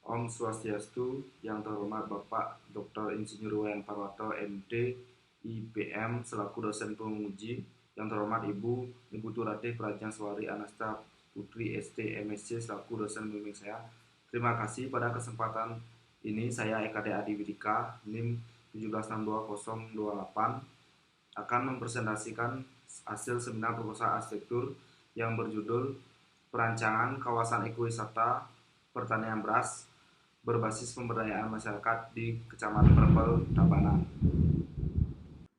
Om Swastiastu, yang terhormat Bapak Dr. Insinyur Wayan Parwato, MD, IPM, selaku dosen penguji, yang terhormat Ibu Niputu Ratih Prajanswari Anasta Putri ST, MSc, selaku dosen bimbing saya. Terima kasih pada kesempatan ini saya EKD Adi Widika, NIM 1762028, akan mempresentasikan hasil seminar proposal arsitektur yang berjudul Perancangan Kawasan Ekowisata Pertanian Beras berbasis pemberdayaan masyarakat di Kecamatan Perempel, Tabanan.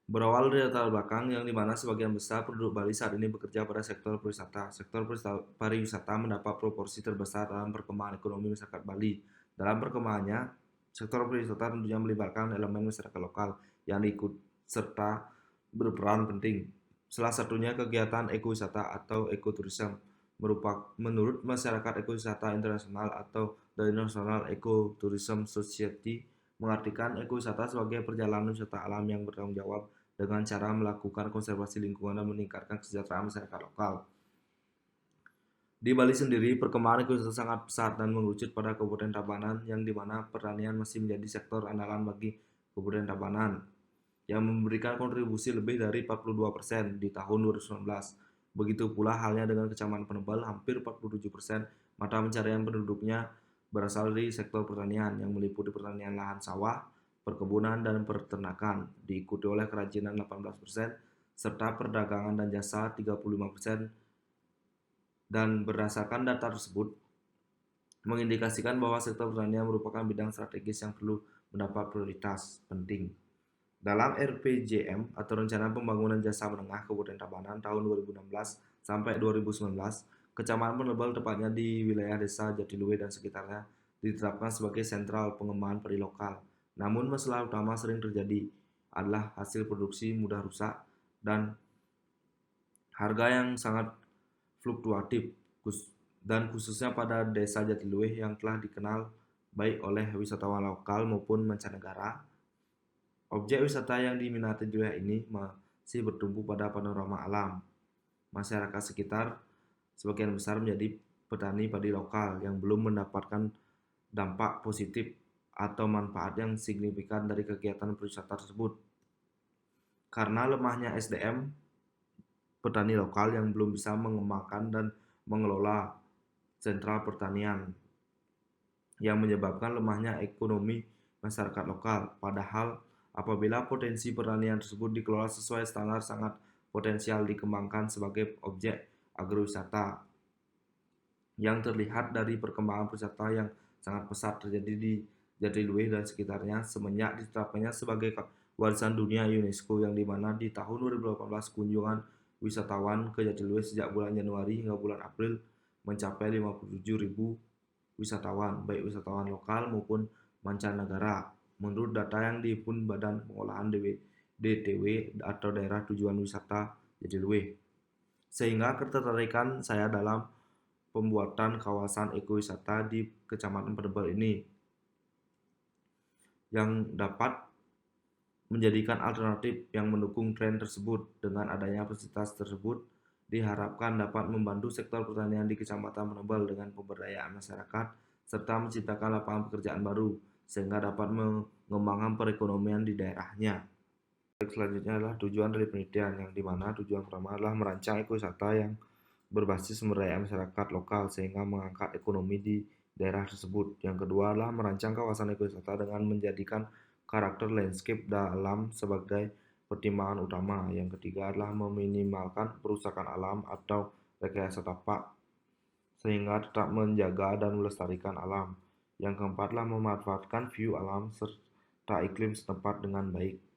Berawal dari latar belakang yang dimana sebagian besar penduduk Bali saat ini bekerja pada sektor pariwisata. Sektor pariwisata mendapat proporsi terbesar dalam perkembangan ekonomi masyarakat Bali. Dalam perkembangannya, sektor pariwisata tentunya melibatkan elemen masyarakat lokal yang ikut serta berperan penting. Salah satunya kegiatan ekowisata atau ekoturism. Menurut masyarakat ekowisata internasional atau The International Ecotourism Society, mengartikan ekowisata sebagai perjalanan wisata alam yang bertanggung jawab dengan cara melakukan konservasi lingkungan dan meningkatkan kesejahteraan masyarakat lokal. Di Bali sendiri, perkembangan ekowisata sangat pesat dan mengerucut pada Kabupaten Tabanan, yang dimana pertanian masih menjadi sektor andalan bagi Kabupaten Tabanan, yang memberikan kontribusi lebih dari 42% di tahun 2019. Begitu pula halnya dengan Kecamatan Penebal, hampir 47% mata pencarian penduduknya berasal dari sektor pertanian yang meliputi pertanian lahan sawah, perkebunan, dan peternakan, diikuti oleh kerajinan 18%, serta perdagangan dan jasa 35%, dan berdasarkan data tersebut mengindikasikan bahwa sektor pertanian merupakan bidang strategis yang perlu mendapat prioritas penting. Dalam RPJM atau Rencana Pembangunan Jasa Menengah Kabupaten Tabanan tahun 2016 sampai 2019, Kecamatan Penebal, tepatnya di wilayah desa Jatiluwe dan sekitarnya, ditetapkan sebagai sentral pengembangan padi lokal. Namun masalah utama sering terjadi adalah hasil produksi mudah rusak dan harga yang sangat fluktuatif, dan khususnya pada desa Jatiluwe yang telah dikenal baik oleh wisatawan lokal maupun mancanegara. Objek wisata yang diminati di wilayah ini masih bertumpu pada panorama alam. Masyarakat sekitar sebagian besar menjadi petani padi lokal yang belum mendapatkan dampak positif atau manfaat yang signifikan dari kegiatan pariwisata tersebut. Karena lemahnya SDM petani lokal yang belum bisa mengembangkan dan mengelola sentral pertanian, yang menyebabkan lemahnya ekonomi masyarakat lokal. Padahal apabila potensi pertanian tersebut dikelola sesuai standar, sangat potensial dikembangkan sebagai objek agrowisata. Yang terlihat dari perkembangan pariwisata yang sangat pesat terjadi di Jatiluwe dan sekitarnya semenjak ditetapkannya sebagai warisan dunia UNESCO, yang dimana di tahun 2018 kunjungan wisatawan ke Jatiluwe sejak bulan Januari hingga bulan April mencapai 57.000 wisatawan, baik wisatawan lokal maupun mancanegara, menurut data yang dihimpun Badan Pengolahan DTW atau Daerah Tujuan Wisata Jatiluwe. Sehingga ketertarikan saya dalam pembuatan kawasan ekowisata di Kecamatan Penebal ini, yang dapat menjadikan alternatif yang mendukung tren tersebut. Dengan adanya fasilitas tersebut diharapkan dapat membantu sektor pertanian di Kecamatan Penebal dengan pemberdayaan masyarakat serta menciptakan lapangan pekerjaan baru sehingga dapat mengembangkan perekonomian di daerahnya. Selanjutnya adalah tujuan dari penelitian, yang dimana tujuan pertama adalah merancang ekowisata yang berbasis pemberdayaan masyarakat lokal sehingga mengangkat ekonomi di daerah tersebut. Yang kedua adalah merancang kawasan ekowisata dengan menjadikan karakter landscape dalam sebagai pertimbangan utama. Yang ketiga adalah meminimalkan perusakan alam atau rekayasa tapak sehingga tetap menjaga dan melestarikan alam. Yang keempat adalah memanfaatkan view alam serta iklim setempat dengan baik.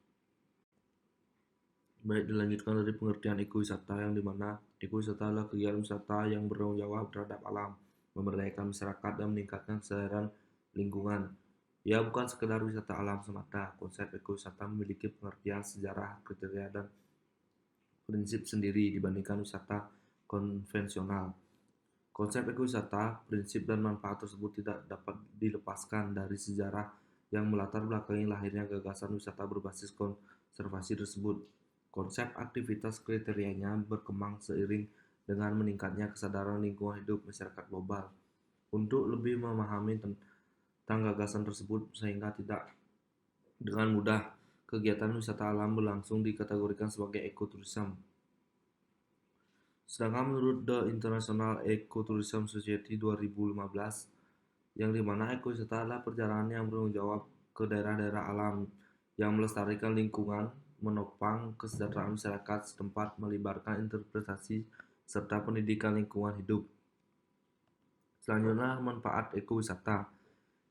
Baik, dilanjutkan dari pengertian ekowisata, yang dimana ekowisata adalah kegiatan wisata yang bertanggung jawab terhadap alam, memberdayakan masyarakat, dan meningkatkan kesadaran lingkungan. Ya, bukan sekedar wisata alam semata. Konsep ekowisata memiliki pengertian sejarah, kriteria, dan prinsip sendiri dibandingkan wisata konvensional. Konsep ekowisata, prinsip, dan manfaat tersebut tidak dapat dilepaskan dari sejarah yang melatar belakangi lahirnya gagasan wisata berbasis konservasi tersebut. Konsep aktivitas kriterianya berkembang seiring dengan meningkatnya kesadaran lingkungan hidup masyarakat global. Untuk lebih memahami tentang gagasan tersebut sehingga tidak dengan mudah kegiatan wisata alam berlangsung dikategorikan sebagai ekoturism. Sedangkan menurut The International Ecotourism Society 2015, yang dimana ekowisata adalah perjalanan yang bertanggung jawab ke daerah-daerah alam yang melestarikan lingkungan, menopang kesejahteraan masyarakat setempat, melibatkan interpretasi serta pendidikan lingkungan hidup. Selanjutnya, manfaat ekowisata.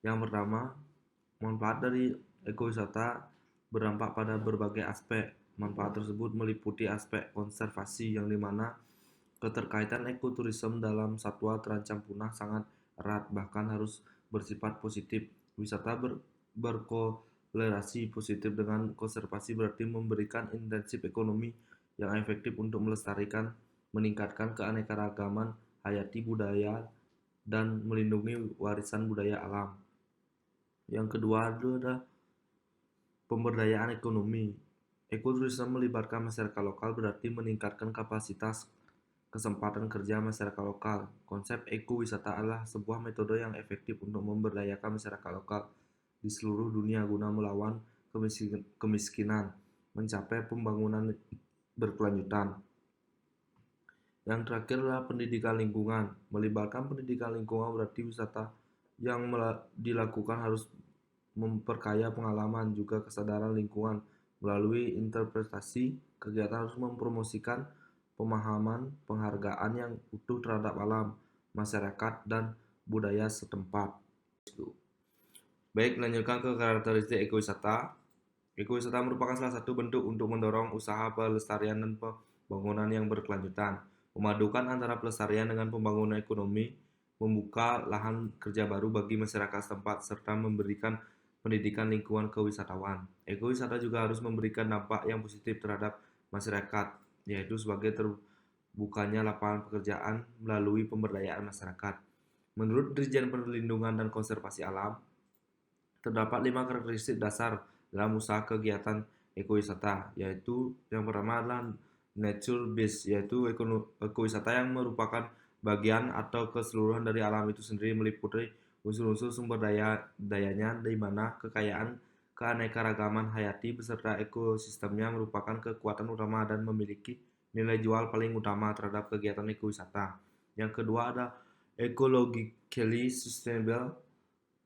Yang pertama, manfaat dari ekowisata berdampak pada berbagai aspek. Manfaat tersebut meliputi aspek konservasi yang dimana keterkaitan ekoturism dalam satwa terancam punah sangat erat, bahkan harus bersifat positif. Wisata berkolerasi positif dengan konservasi berarti memberikan intensif ekonomi yang efektif untuk melestarikan, meningkatkan keanekaragaman hayati budaya, dan melindungi warisan budaya alam. Yang kedua adalah pemberdayaan ekonomi. Ekoturisme melibatkan masyarakat lokal berarti meningkatkan kapasitas kesempatan kerja masyarakat lokal. Konsep ekowisata adalah sebuah metode yang efektif untuk memberdayakan masyarakat lokal di seluruh dunia guna melawan kemiskinan, mencapai pembangunan berkelanjutan. Yang terakhir adalah pendidikan lingkungan. Melibatkan pendidikan lingkungan berarti wisata yang dilakukan harus memperkaya pengalaman juga kesadaran lingkungan. Melalui interpretasi, kegiatan harus mempromosikan pemahaman penghargaan yang utuh terhadap alam, masyarakat, dan budaya setempat. Baik, lanjutkan ke karakteristik ekowisata. Ekowisata merupakan salah satu bentuk untuk mendorong usaha pelestarian dan pembangunan yang berkelanjutan, memadukan antara pelestarian dengan pembangunan ekonomi, membuka lahan kerja baru bagi masyarakat setempat, serta memberikan pendidikan lingkungan ke wisatawan. Ekowisata juga harus memberikan dampak yang positif terhadap masyarakat, yaitu sebagai terbukanya lapangan pekerjaan melalui pemberdayaan masyarakat. Menurut Dirjen Perlindungan dan Konservasi Alam, terdapat 5 karakteristik dasar dalam usaha kegiatan ekowisata, yaitu yang pertama adalah nature based, yaitu ekowisata yang merupakan bagian atau keseluruhan dari alam itu sendiri, meliputi unsur-unsur sumber dayanya di mana kekayaan keanekaragaman hayati beserta ekosistemnya merupakan kekuatan utama dan memiliki nilai jual paling utama terhadap kegiatan ekowisata. Yang kedua ada ecologically sustainable,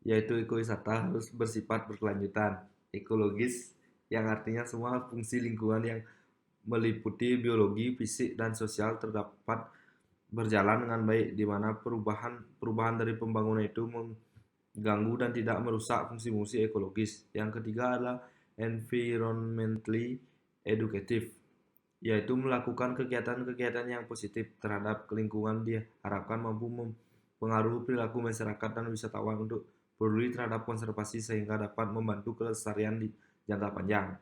yaitu ekowisata harus bersifat berkelanjutan, ekologis yang artinya semua fungsi lingkungan yang meliputi biologi, fisik, dan sosial terdapat berjalan dengan baik, di mana perubahan dari pembangunan itu mengganggu dan tidak merusak fungsi-fungsi ekologis. Yang ketiga adalah environmentally educative, yaitu melakukan kegiatan-kegiatan yang positif terhadap lingkungan diharapkan mampu mempengaruhi perilaku masyarakat dan wisatawan untuk peduli terhadap konservasi sehingga dapat membantu kelestarian di jangka panjang.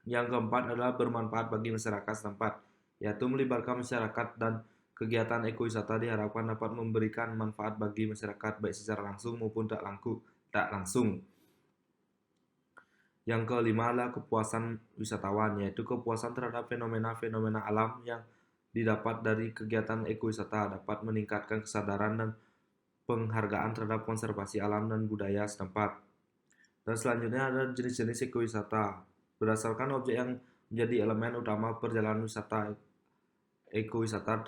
Yang keempat adalah bermanfaat bagi masyarakat setempat, yaitu melibatkan masyarakat dan kegiatan ekowisata diharapkan dapat memberikan manfaat bagi masyarakat baik secara langsung maupun tak langsung. Yang kelima adalah kepuasan wisatawan, yaitu kepuasan terhadap fenomena-fenomena alam yang didapat dari kegiatan ekowisata dapat meningkatkan kesadaran dan penghargaan terhadap konservasi alam dan budaya setempat. Dan selanjutnya ada jenis-jenis ekowisata. Berdasarkan objek yang menjadi elemen utama perjalanan wisata, ekowisata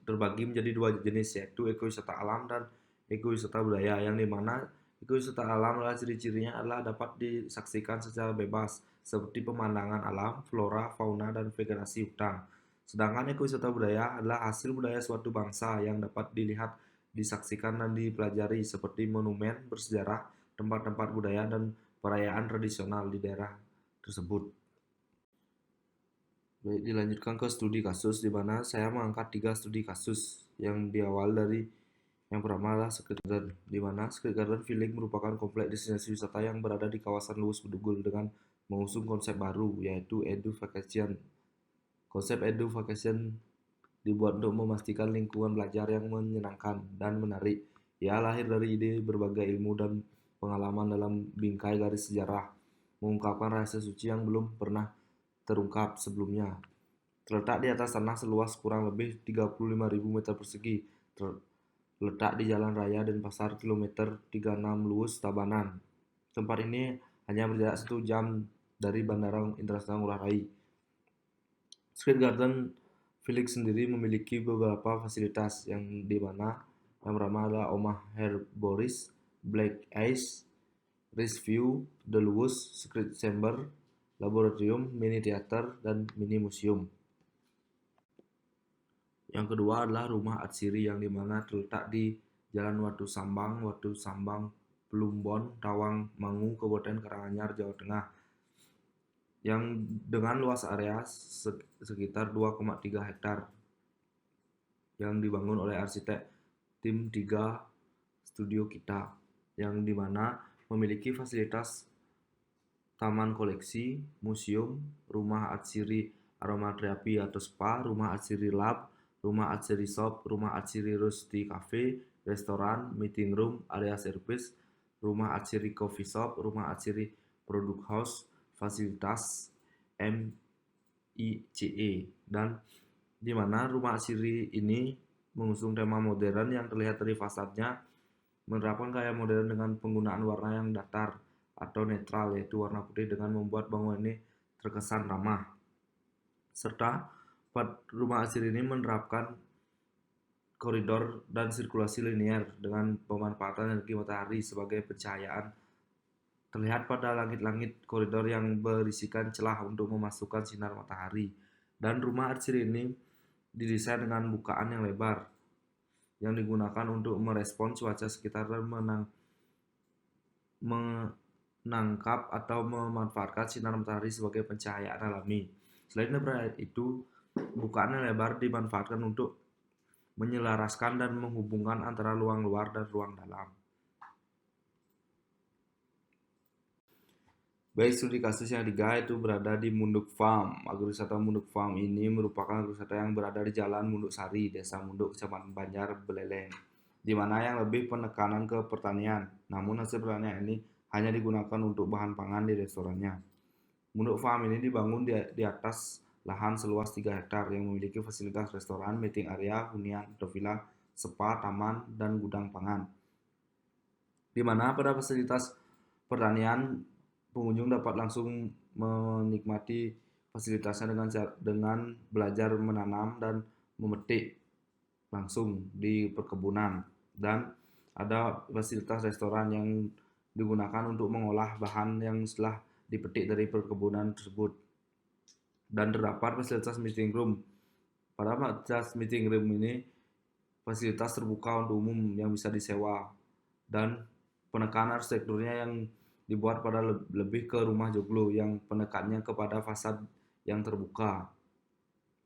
terbagi menjadi dua jenis, yaitu ekowisata alam dan ekowisata budaya, yang dimana ekowisata alam adalah ciri-cirinya adalah dapat disaksikan secara bebas seperti pemandangan alam, flora, fauna, dan vegetasi hutan. Sedangkan ekowisata budaya adalah hasil budaya suatu bangsa yang dapat dilihat, disaksikan, dan dipelajari seperti monumen bersejarah, tempat-tempat budaya, dan perayaan tradisional di daerah tersebut. Baik, dilanjutkan ke studi kasus, di mana saya mengangkat 3 studi kasus yang diawal dari yang pertama adalah Secret Garden, di mana Secret Garden Feeling merupakan kompleks destinasi wisata yang berada di kawasan Luwus Bedugul dengan mengusung konsep baru, yaitu Edu Vacation. Konsep Edu Vacation dibuat untuk memastikan lingkungan belajar yang menyenangkan dan menarik. Ia lahir dari ide berbagai ilmu dan pengalaman dalam bingkai garis sejarah, mengungkapkan rahasia suci yang belum pernah terungkap sebelumnya. Terletak di atas tanah seluas kurang lebih 35.000 meter persegi, letak di Jalan Raya Denpasar kilometer 36 Luwus, Tabanan. Tempat ini hanya berjarak 1 jam dari Bandara Internasional Ngurah Rai. Street Garden Village sendiri memiliki beberapa fasilitas yang pertama adalah Omah Herboris, Black Ice, Ridge View, The Luwus, Secret Chamber, Laboratorium, Mini Theater, dan Mini Museum. Yang kedua adalah Rumah Atsiri yang dimana terletak di Jalan Watu Sambang, Plumbon, Tawang, Mangu, Kabupaten Karanganyar, Jawa Tengah, yang dengan luas area sekitar 2,3 hektar, yang dibangun oleh arsitek tim 3 Studio Kita, yang dimana memiliki fasilitas taman koleksi, museum, rumah atsiri aromaterapi atau spa, rumah atsiri lab, rumah atsiri shop, rumah atsiri rosti cafe, restoran, meeting room, area service, rumah atsiri coffee shop, rumah atsiri product house, fasilitas MICE, dan di mana rumah atsiri ini mengusung tema modern yang terlihat dari fasadnya, menerapkan gaya modern dengan penggunaan warna yang datar atau netral, yaitu warna putih, dengan membuat bangunan ini terkesan ramah. Serta rumah atsiri ini menerapkan koridor dan sirkulasi linear dengan pemanfaatan energi matahari sebagai pencahayaan. Terlihat pada langit-langit koridor yang berisikan celah untuk memasukkan sinar matahari. Dan rumah atsiri ini didesain dengan bukaan yang lebar, yang digunakan untuk merespon cuaca sekitar dan menangkap atau memanfaatkan sinar matahari sebagai pencahayaan alami. Selain daripada itu, bukaan yang lebar dimanfaatkan untuk menyelaraskan dan menghubungkan antara ruang luar dan ruang dalam. Baik, studi kasus yang ketiga itu berada di Munduk Farm. Agrowisata Munduk Farm ini merupakan agrowisata yang berada di Jalan Munduk Sari, Desa Munduk, Kecamatan Banjar, Beleleng, di mana yang lebih penekanan ke pertanian. Namun hasil pertanian ini hanya digunakan untuk bahan pangan di restorannya. Munduk Farm ini dibangun di atas lahan seluas 3 hektar yang memiliki fasilitas restoran, meeting area, hunian, villa, spa, taman, dan gudang pangan. Di mana pada fasilitas pertanian pengunjung dapat langsung menikmati fasilitasnya dengan belajar menanam dan memetik langsung di perkebunan, dan ada fasilitas restoran yang digunakan untuk mengolah bahan yang setelah dipetik dari perkebunan tersebut, dan terdapat fasilitas meeting room. Pada fasilitas meeting room ini fasilitas terbuka untuk umum yang bisa disewa, dan penekanan arsitekturnya yang dibuat pada lebih ke rumah joglo yang penekannya kepada fasad yang terbuka.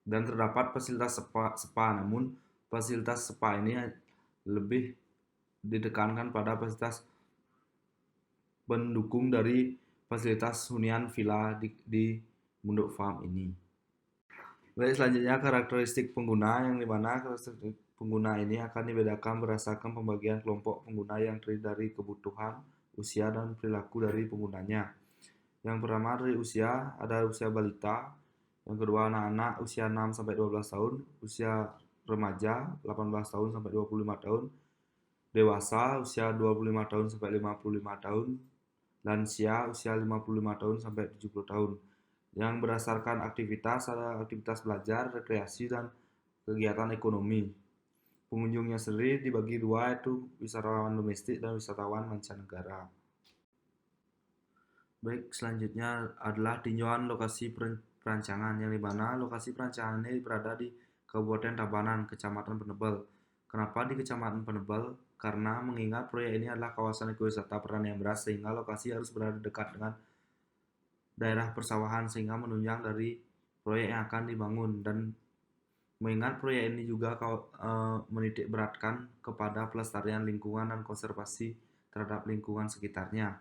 Dan terdapat fasilitas spa, namun fasilitas spa ini lebih ditekankan pada fasilitas pendukung dari fasilitas hunian villa di Munduk Farm ini. Baik, selanjutnya karakteristik pengguna, yang dimana karakteristik pengguna ini akan dibedakan berdasarkan pembagian kelompok pengguna yang terdiri dari kebutuhan, usia, dan perilaku dari penggunanya. Yang pertama dari usia, ada usia balita. Yang kedua anak-anak usia 6-12 tahun, usia remaja 18 tahun sampai 25 tahun, dewasa usia 25 tahun sampai 55 tahun, lansia usia 55 tahun sampai 70 tahun. Yang berdasarkan aktivitas, ada aktivitas belajar, rekreasi, dan kegiatan ekonomi. Pengunjungnya sendiri dibagi dua, yaitu wisatawan domestik dan wisatawan mancanegara. Baik, selanjutnya adalah tinjauan lokasi perancangan, yang dimana lokasi perancangan ini berada di Kabupaten Tabanan, Kecamatan Penebel. Kenapa di Kecamatan Penebel? Karena mengingat proyek ini adalah kawasan ekowisata pertanian beras, sehingga lokasi harus berada dekat dengan daerah persawahan sehingga menunjang dari proyek yang akan dibangun. Dan mengingat proyek ini juga menitik beratkan kepada pelestarian lingkungan dan konservasi terhadap lingkungan sekitarnya.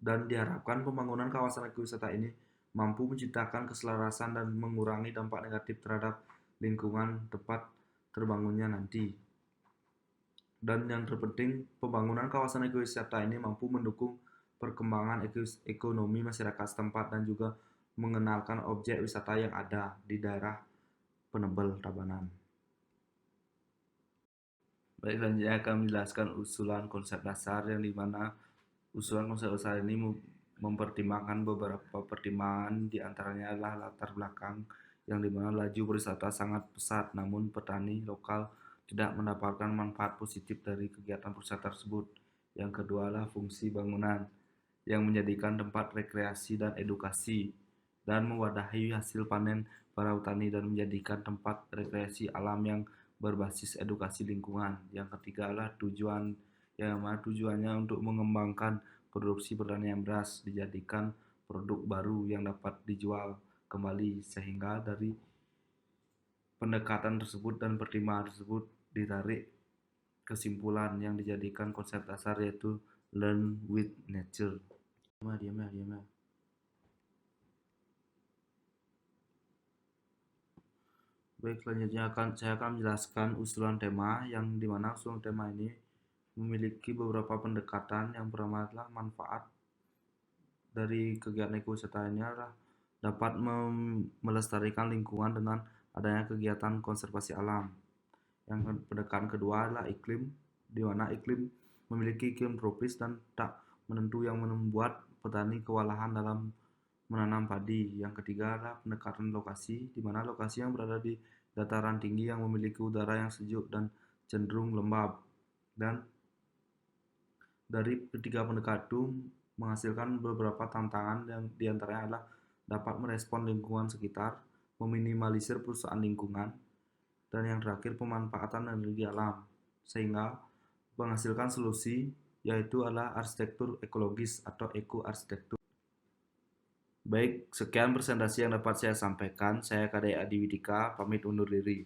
Dan diharapkan pembangunan kawasan ekowisata ini mampu menciptakan keselarasan dan mengurangi dampak negatif terhadap lingkungan tempat terbangunnya nanti. Dan yang terpenting, pembangunan kawasan ekowisata ini mampu mendukung perkembangan ekonomi masyarakat setempat dan juga mengenalkan objek wisata yang ada di daerah Penebel, Tabanan. Baik, selanjutnya akan menjelaskan usulan konsep dasar yang dimana usulan konsep dasar ini mempertimbangkan beberapa pertimbangan, di antaranya adalah latar belakang yang dimana laju berwisata sangat pesat, namun petani lokal tidak mendapatkan manfaat positif dari kegiatan pariwisata tersebut. Yang kedua adalah fungsi bangunan yang menjadikan tempat rekreasi dan edukasi dan mewadahi hasil panen para petani dan menjadikan tempat rekreasi alam yang berbasis edukasi lingkungan. Yang ketiga adalah tujuannya untuk mengembangkan produksi pertanian beras dijadikan produk baru yang dapat dijual kembali, sehingga dari pendekatan tersebut dan pertimbangan tersebut ditarik kesimpulan yang dijadikan konsep dasar, yaitu learn with nature. Diam ya. Baik, selanjutnya saya akan menjelaskan usulan tema, yang dimana usulan tema ini memiliki beberapa pendekatan. Yang pertama adalah manfaat dari kegiatan ekowisata ini adalah dapat melestarikan lingkungan dengan adanya kegiatan konservasi alam. Yang pendekatan kedua adalah iklim, di mana iklim memiliki iklim tropis dan tak menentu yang membuat petani kewalahan dalam menanam padi. Yang ketiga adalah pendekatan lokasi, di mana lokasi yang berada di dataran tinggi yang memiliki udara yang sejuk dan cenderung lembab. Dan dari ketiga pendekatan itu menghasilkan beberapa tantangan, yang diantaranya adalah dapat merespon lingkungan sekitar, meminimalisir perusahaan lingkungan, dan yang terakhir pemanfaatan energi alam, sehingga menghasilkan solusi yaitu adalah arsitektur ekologis atau ekoarsitektur. Baik, sekian presentasi yang dapat saya sampaikan. Saya Kadek Adi Widika, pamit undur diri.